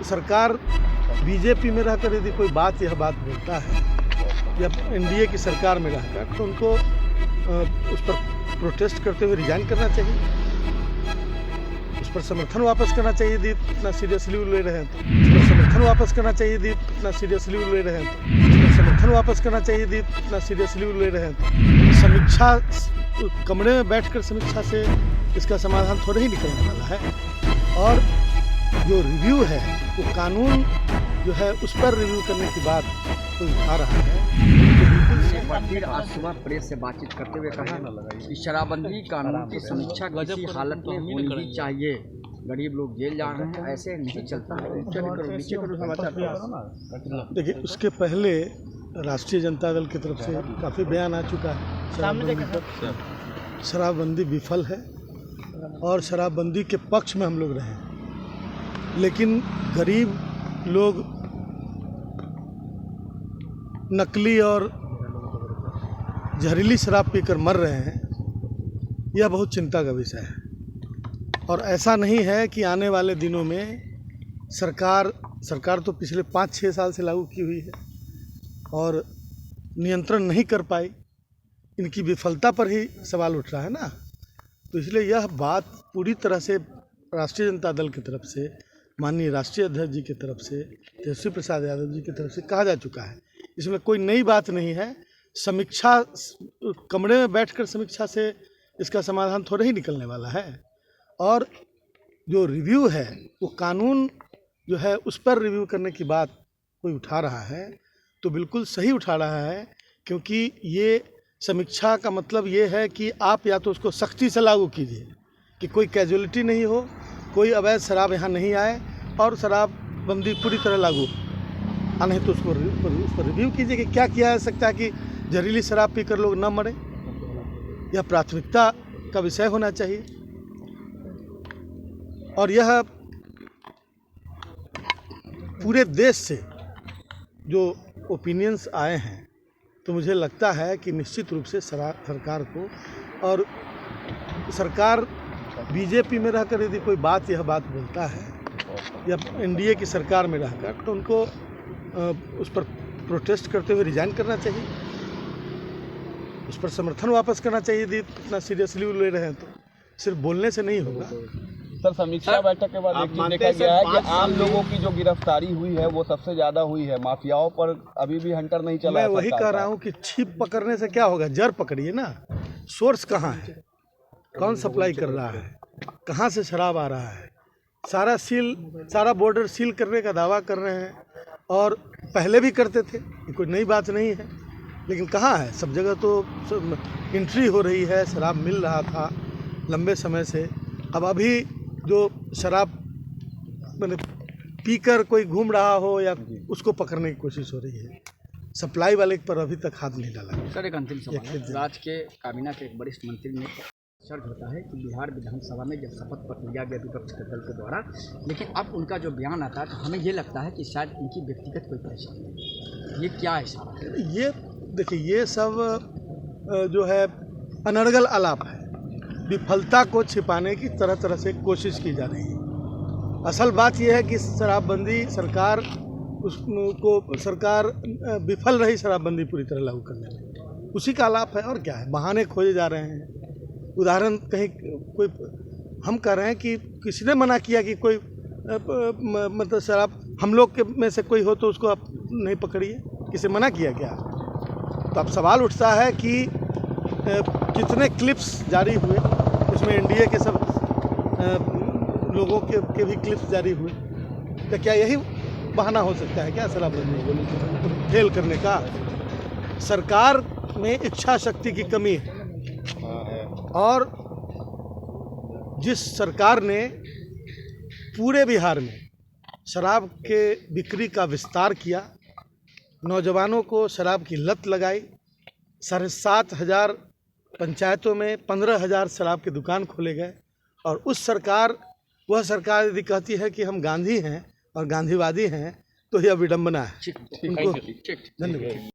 सरकार बीजेपी में रहकर यदि कोई यह बात बोलता है या एनडीए की सरकार में रहकर, तो उनको उस पर प्रोटेस्ट करते हुए रिजाइन करना चाहिए, उस पर समर्थन वापस करना चाहिए यदि इतना सीरियसली ले रहे हैं तो, उस पर समर्थन वापस करना चाहिए यदि इतना सीरियसली ले रहे हैं तो, उस पर समर्थन वापस करना चाहिए यदि इतना सीरियसली ले रहे हैं तो। समीक्षा, कमरे में बैठकर समीक्षा से इसका समाधान थोड़ा ही निकलने वाला है। और जो रिव्यू है वो कानून जो है उस पर रिव्यू करने की बात कोई उठा रहा है। एक बार फिर आज सुबह प्रेस से बातचीत करते हुए कहा कि शराबबंदी कानून की समीक्षा किसी हालत में होनी ही चाहिए। गरीब लोग जेल जा रहे हैं, ऐसे नहीं चलता है। नीचे करो समाचार। देखिए, उसके पहले राष्ट्रीय जनता दल की तरफ से काफ़ी बयान आ चुका है। शराबबंदी विफल है और शराबबंदी के पक्ष में हम लोग रहे हैं, लेकिन गरीब लोग नकली और जहरीली शराब पीकर मर रहे हैं, यह बहुत चिंता का विषय है। और ऐसा नहीं है कि आने वाले दिनों में सरकार तो पिछले 5-6 साल से लागू की हुई है और नियंत्रण नहीं कर पाई, इनकी विफलता पर ही सवाल उठ रहा है ना। तो इसलिए यह बात पूरी तरह से राष्ट्रीय जनता दल की तरफ से, माननीय राष्ट्रीय अध्यक्ष जी की तरफ से, तेजस्वी प्रसाद यादव जी की तरफ से कहा जा चुका है। इसमें कोई नई बात नहीं है। समीक्षा, कमरे में बैठकर समीक्षा से इसका समाधान थोड़ा ही निकलने वाला है। और जो रिव्यू है वो कानून जो है उस पर रिव्यू करने की बात कोई उठा रहा है तो बिल्कुल सही उठा रहा है, क्योंकि ये समीक्षा का मतलब ये है कि आप या तो उसको सख्ती से लागू कीजिए कि कोई कैजुअलिटी नहीं हो, कोई अवैध शराब यहाँ नहीं आए और शराबबंदी पूरी तरह लागू, नहीं तो उस पर रिव्यू कीजिए कि क्या किया जा सकता है कि जहरीली शराब पीकर लोग न मरे। यह प्राथमिकता का विषय होना चाहिए। और यह पूरे देश से जो ओपिनियंस आए हैं, तो मुझे लगता है कि निश्चित रूप से सरकार को, और सरकार बीजेपी में रहकर यदि कोई यह बात बोलता है या एनडीए की सरकार में रहकर, तो उनको उस पर प्रोटेस्ट करते हुए रिजाइन करना चाहिए, उस पर समर्थन वापस करना चाहिए यदि इतना सीरियसली ले रहे हैं तो। सिर्फ बोलने से नहीं होगा। सर, समीक्षा बैठक के बाद देखा गया है कि आम लोगों की जो गिरफ्तारी हुई है वो सबसे ज्यादा हुई है, माफियाओं पर अभी भी हंटर नहीं चला। मैं वही कह रहा हूँ कि छिप पकड़ने से क्या होगा, जड़ पकड़िए ना। सोर्स कहाँ है, कौन सप्लाई कर रहा है, कहाँ से शराब आ रहा है, सारा बॉर्डर सील करने का दावा कर रहे हैं और पहले भी करते थे, ये कोई नई बात नहीं है। लेकिन कहाँ है, सब जगह तो एंट्री हो रही है, शराब मिल रहा था लंबे समय से। अब अभी जो शराब मैंने पीकर कोई घूम रहा हो या उसको पकड़ने की कोशिश हो रही है, सप्लाई वाले पर अभी तक हाथ नहीं डाला। सर, एक अंतिम सवाल है। राज्य के काबीना के एक वरिष्ठ मंत्री ने शर्त होता है कि बिहार विधानसभा में जब शपथ पत्र लिया गया विपक्ष के दल के द्वारा, लेकिन अब उनका जो बयान आता है तो हमें ये लगता है कि शायद इनकी व्यक्तिगत कोई परेशानी है। ये क्या है सर? ये देखिए, ये सब जो है अनर्गल आलाप है। विफलता को छिपाने की तरह तरह से कोशिश की जा रही है। असल बात यह है कि शराबबंदी सरकार विफल रही शराबबंदी पूरी तरह लागू करने में, उसी का आलाप है। और क्या है, बहाने खोजे जा रहे हैं। उदाहरण कहीं कोई, हम कह रहे हैं कि किसी ने मना किया कि कोई मतलब शराब हम लोग के में से कोई हो तो उसको आप नहीं पकड़िए, किसी मना किया क्या? तो अब सवाल उठता है कि कितने क्लिप्स जारी हुए, उसमें एनडीए के सब लोगों के भी क्लिप्स जारी हुए, तो क्या यही बहाना हो सकता है क्या शराबबंदी फेल करने का? सरकार में इच्छा शक्ति की कमी है। और जिस सरकार ने पूरे बिहार में शराब के बिक्री का विस्तार किया, नौजवानों को शराब की लत लगाई, 7,500 पंचायतों में 15,000 शराब की दुकान खोले गए, और वह सरकार यदि कहती है कि हम गांधी हैं और गांधीवादी हैं, तो यह विडंबना है। धन्यवाद।